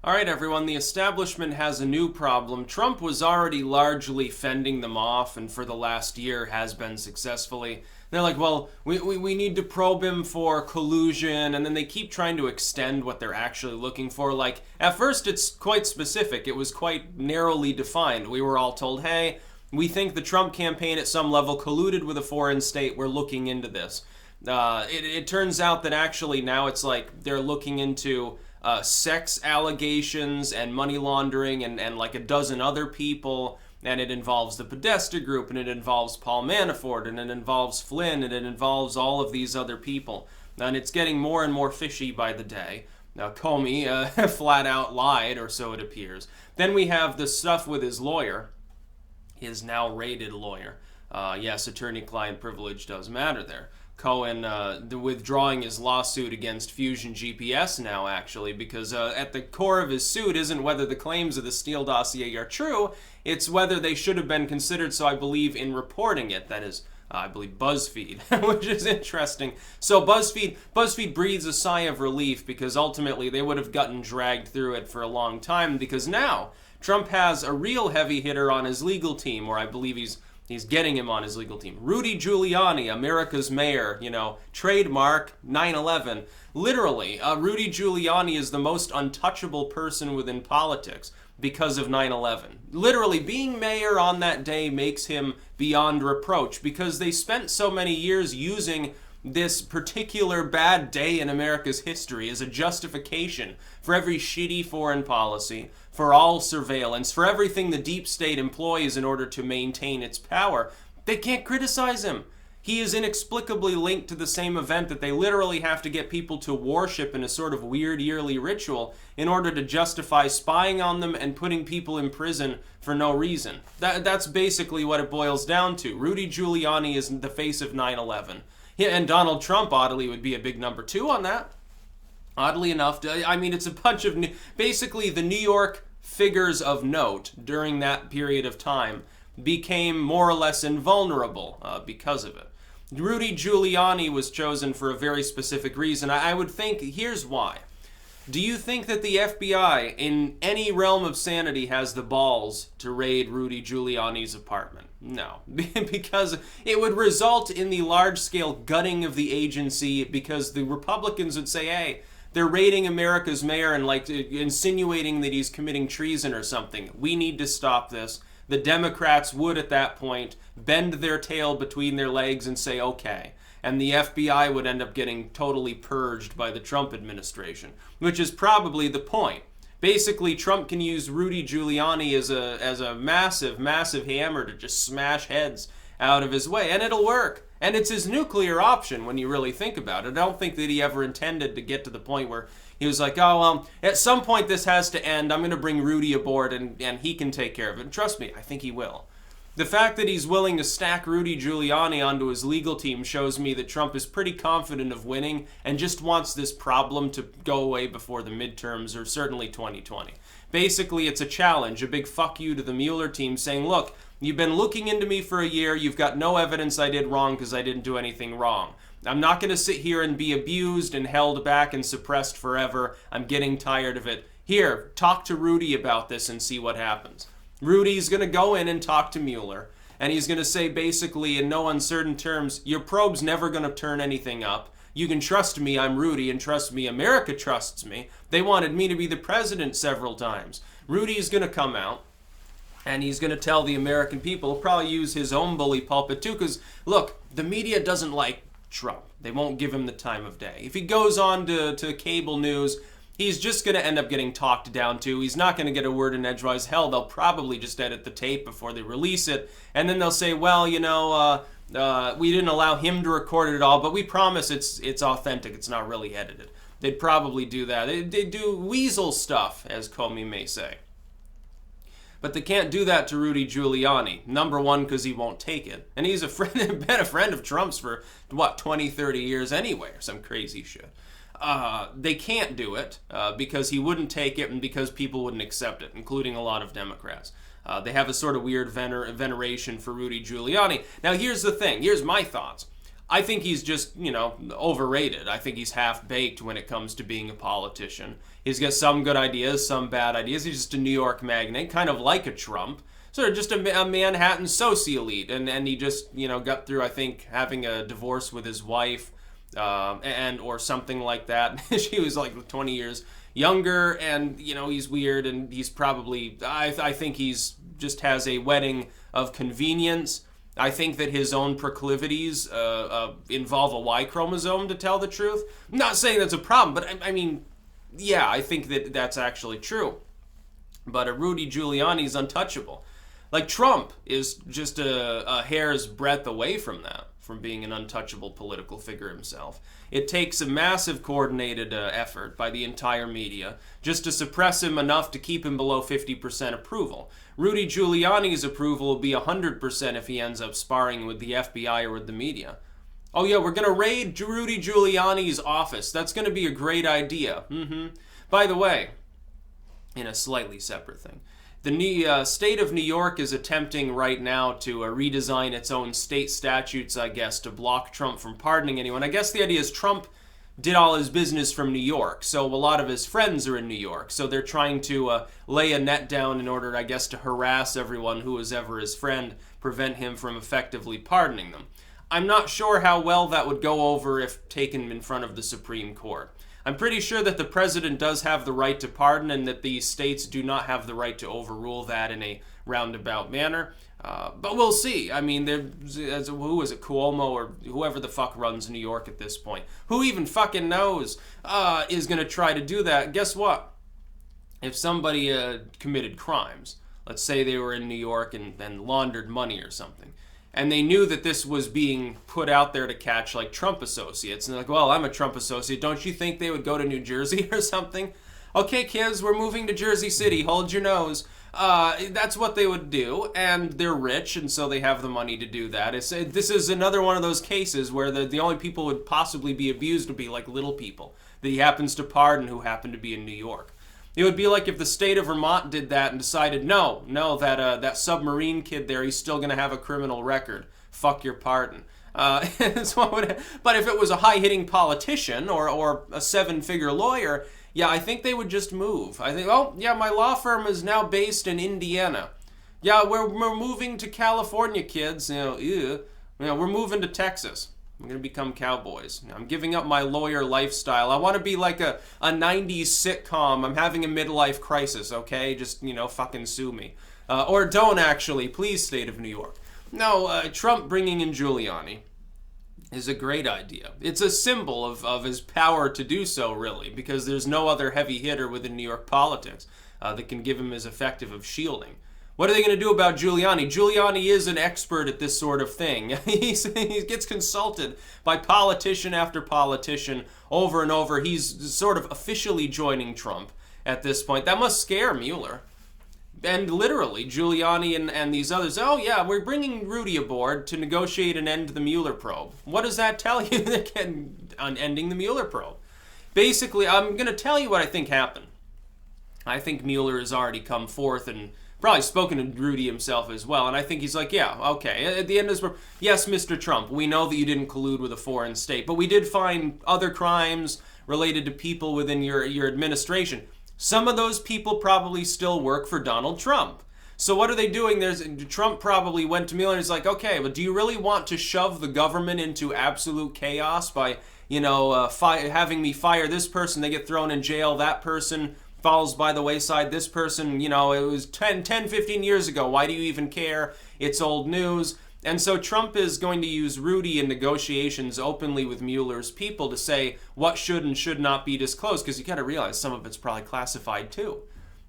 All right, everyone, the establishment has a new problem. Trump was already largely fending them off, and for the last year has been successfully. They're like, well, we need to probe him for collusion, and then they keep trying to extend what they're actually looking for. Like, at first, it's quite specific. It was quite narrowly defined. We were all told, hey, we think the Trump campaign at some level colluded with a foreign state. We're looking into this. It turns out that actually now it's like they're looking into sex allegations and money laundering and like a dozen other people, and it involves the Podesta Group, and it involves Paul Manafort, and it involves Flynn, and it involves all of these other people. And it's getting more and more fishy by the day. Now, Comey flat out lied, or so it appears. Then we have the stuff with his lawyer, his now raided lawyer. Yes, attorney-client privilege does matter there. Cohen withdrawing his lawsuit against Fusion GPS now, actually, because at the core of his suit isn't whether the claims of the Steele dossier are true, it's whether they should have been considered, so I believe, in reporting it. That is, I believe, BuzzFeed, which is interesting. So BuzzFeed breathes a sigh of relief because ultimately they would have gotten dragged through it for a long time, because now Trump has a real heavy hitter on his legal team, or I believe he's getting him on his legal team. Rudy Giuliani, America's mayor, trademark 9/11. Literally, Rudy Giuliani is the most untouchable person within politics because of 9/11. Literally, being mayor on that day makes him beyond reproach because they spent so many years using this particular bad day in America's history as a justification for every shitty foreign policy, for all surveillance, for everything the deep state employs in order to maintain its power. They can't criticize him. He is inexplicably linked to the same event that they literally have to get people to worship in a sort of weird yearly ritual in order to justify spying on them and putting people in prison for no reason. That's basically what it boils down to. Rudy Giuliani is the face of 9/11. Yeah, and Donald Trump, oddly, would be a big number two on that. Oddly enough, I mean, it's a bunch of, basically the New York figures of note during that period of time became more or less invulnerable because of it. Rudy Giuliani was chosen for a very specific reason. I would think, here's why. Do you think that the FBI, in any realm of sanity, has the balls to raid Rudy Giuliani's apartment? No, because it would result in the large-scale gutting of the agency, because the Republicans would say, hey, they're raiding America's mayor and like insinuating that he's committing treason or something. We need to stop this. The Democrats would at that point bend their tail between their legs and say, okay. And the FBI would end up getting totally purged by the Trump administration, which is probably the point. Basically, Trump can use Rudy Giuliani as a massive, massive hammer to just smash heads out of his way, and it'll work. And it's his nuclear option when you really think about it. I don't think that he ever intended to get to the point where he was like, oh, well, at some point this has to end. I'm going to bring Rudy aboard and he can take care of it. And trust me, I think he will. The fact that he's willing to stack Rudy Giuliani onto his legal team shows me that Trump is pretty confident of winning and just wants this problem to go away before the midterms or certainly 2020. Basically, it's a challenge, a big fuck you to the Mueller team saying, look, you've been looking into me for a year. You've got no evidence I did wrong because I didn't do anything wrong. I'm not going to sit here and be abused and held back and suppressed forever. I'm getting tired of it. Here, talk to Rudy about this and see what happens. Rudy's going to go in and talk to Mueller, and he's going to say basically in no uncertain terms, your probe's never going to turn anything up. You can trust me, I'm Rudy, and trust me, America trusts me. They wanted me to be the president several times. Rudy's going to come out, and he's going to tell the American people, he'll probably use his own bully pulpit too, because look, the media doesn't like Trump. They won't give him the time of day. If he goes on to cable news, he's just going to end up getting talked down to. He's not going to get a word in edgewise. Hell, they'll probably just edit the tape before they release it. And then they'll say, well, we didn't allow him to record it at all, but we promise it's authentic. It's not really edited. They'd probably do that. They do weasel stuff, as Comey may say. But they can't do that to Rudy Giuliani. Number one, because he won't take it. And he's been a friend of Trump's for, 20, 30 years anyway, or some crazy shit. They can't do it because he wouldn't take it and because people wouldn't accept it, including a lot of Democrats. They have a sort of weird veneration for Rudy Giuliani. Now, here's the thing. Here's my thoughts. I think he's just, overrated. I think he's half-baked when it comes to being a politician. He's got some good ideas, some bad ideas. He's just a New York magnate, kind of like a Trump. Sort of just a Manhattan soci-elite. And he just, got through, I think, having a divorce with his wife or something like that. She was like 20 years younger, and, he's weird, and he's probably, I think he's just has a wedding of convenience. I think that his own proclivities involve a Y chromosome, to tell the truth. I'm not saying that's a problem, but I mean, yeah, I think that that's actually true. But Rudy Giuliani's untouchable. Like, Trump is just a hair's breadth away from that, from being an untouchable political figure himself. It takes a massive coordinated effort by the entire media just to suppress him enough to keep him below 50% approval. Rudy Giuliani's approval will be 100% if he ends up sparring with the FBI or with the media. Oh yeah, we're going to raid Rudy Giuliani's office. That's going to be a great idea. By the way, in a slightly separate thing, the state of New York is attempting right now to redesign its own state statutes, I guess, to block Trump from pardoning anyone. I guess the idea is Trump did all his business from New York, so a lot of his friends are in New York. So they're trying to lay a net down in order, I guess, to harass everyone who was ever his friend, prevent him from effectively pardoning them. I'm not sure how well that would go over if taken in front of the Supreme Court. I'm pretty sure that the president does have the right to pardon, and that the states do not have the right to overrule that in a roundabout manner. But we'll see. I mean, who is it, Cuomo or whoever the fuck runs New York at this point? Who even fucking knows is going to try to do that? Guess what? If somebody committed crimes, let's say they were in New York and laundered money or something, and they knew that this was being put out there to catch, like, Trump associates. And they're like, well, I'm a Trump associate. Don't you think they would go to New Jersey or something? Okay, kids, we're moving to Jersey City. Hold your nose. That's what they would do. And they're rich, and so they have the money to do that. This is another one of those cases where the only people who would possibly be abused would be, like, little people that he happens to pardon who happen to be in New York. It would be like if the state of Vermont did that and decided, no, that submarine kid there, he's still going to have a criminal record. Fuck your pardon. But if it was a high-hitting politician or a seven-figure lawyer, yeah, I think they would just move. I think, oh, yeah, my law firm is now based in Indiana. Yeah, we're moving to California, kids. We're moving to Texas. I'm going to become cowboys. I'm giving up my lawyer lifestyle. I want to be like a 90s sitcom. I'm having a midlife crisis, okay? Just, fucking sue me. Or don't, actually. Please, state of New York. No, Trump bringing in Giuliani is a great idea. It's a symbol of his power to do so, really, because there's no other heavy hitter within New York politics that can give him as effective of shielding. What are they going to do about Giuliani? Giuliani is an expert at this sort of thing. He gets consulted by politician after politician over and over. He's sort of officially joining Trump at this point. That must scare Mueller. And literally, Giuliani and these others, oh yeah, we're bringing Rudy aboard to negotiate and end the Mueller probe. What does that tell you on ending the Mueller probe? Basically, I'm going to tell you what I think happened. I think Mueller has already come forth and probably spoken to Rudy himself as well, and I think he's like, yeah, okay. At the end of this, yes, Mr. Trump, we know that you didn't collude with a foreign state, but we did find other crimes related to people within your administration. Some of those people probably still work for Donald Trump. So what are they doing? Trump probably went to Mueller and he's like, okay, but do you really want to shove the government into absolute chaos by, having me fire this person, they get thrown in jail, that person falls by the wayside, this person, it was 10, 15 years ago. Why do you even care? It's old news. And so Trump is going to use Rudy in negotiations openly with Mueller's people to say what should and should not be disclosed, because you got to realize some of it's probably classified too.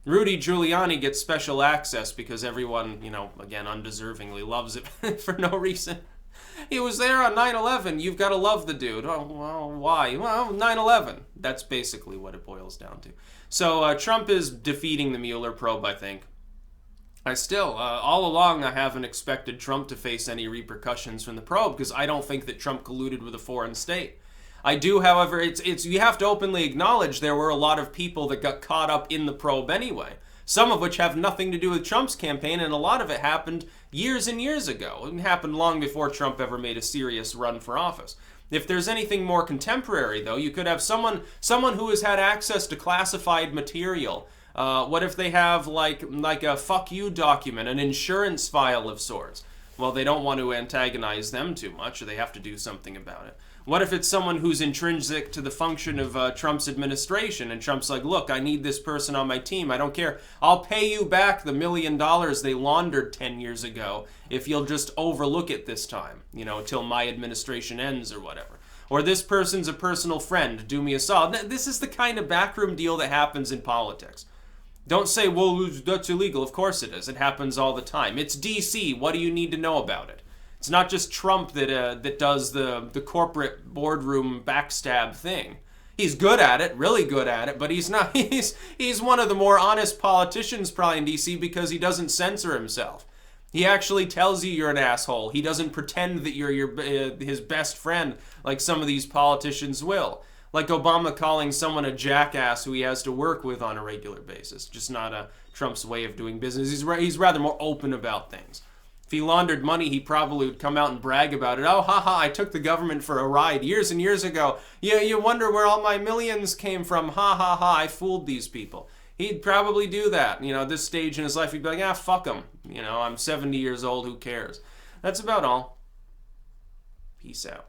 Rudy Giuliani gets special access because everyone, again, undeservingly loves it for no reason. He was there on 9/11. You've got to love the dude. Oh, well, why? Well, 9/11. That's basically what it boils down to. So Trump is defeating the Mueller probe, I think. All along, I haven't expected Trump to face any repercussions from the probe because I don't think that Trump colluded with a foreign state. I do, however, you have to openly acknowledge there were a lot of people that got caught up in the probe anyway. some of which have nothing to do with Trump's campaign, and a lot of it happened years and years ago. It happened long before Trump ever made a serious run for office. If there's anything more contemporary, though, you could have someone who has had access to classified material. What if they have like a fuck you document, an insurance file of sorts? Well, they don't want to antagonize them too much, or they have to do something about it. What if it's someone who's intrinsic to the function of Trump's administration, and Trump's like, look, I need this person on my team. I don't care. I'll pay you back the $1 million they laundered 10 years ago if you'll just overlook it this time, until my administration ends or whatever. Or this person's a personal friend. Do me a solid. This is the kind of backroom deal that happens in politics. Don't say, well, that's illegal. Of course it is. It happens all the time. It's DC. What do you need to know about it? It's not just Trump that does the corporate boardroom backstab thing. He's good at it, really good at it, but he's not. He's one of the more honest politicians probably in DC because he doesn't censor himself. He actually tells you you're an asshole. He doesn't pretend that you're his best friend like some of these politicians will. Like Obama calling someone a jackass who he has to work with on a regular basis. Just not Trump's way of doing business. He's rather more open about things. If he laundered money, he probably would come out and brag about it. Oh, haha, I took the government for a ride years and years ago. You wonder where all my millions came from. Ha, ha, ha, I fooled these people. He'd probably do that. At this stage in his life, he'd be like, fuck him. I'm 70 years old, who cares? That's about all. Peace out.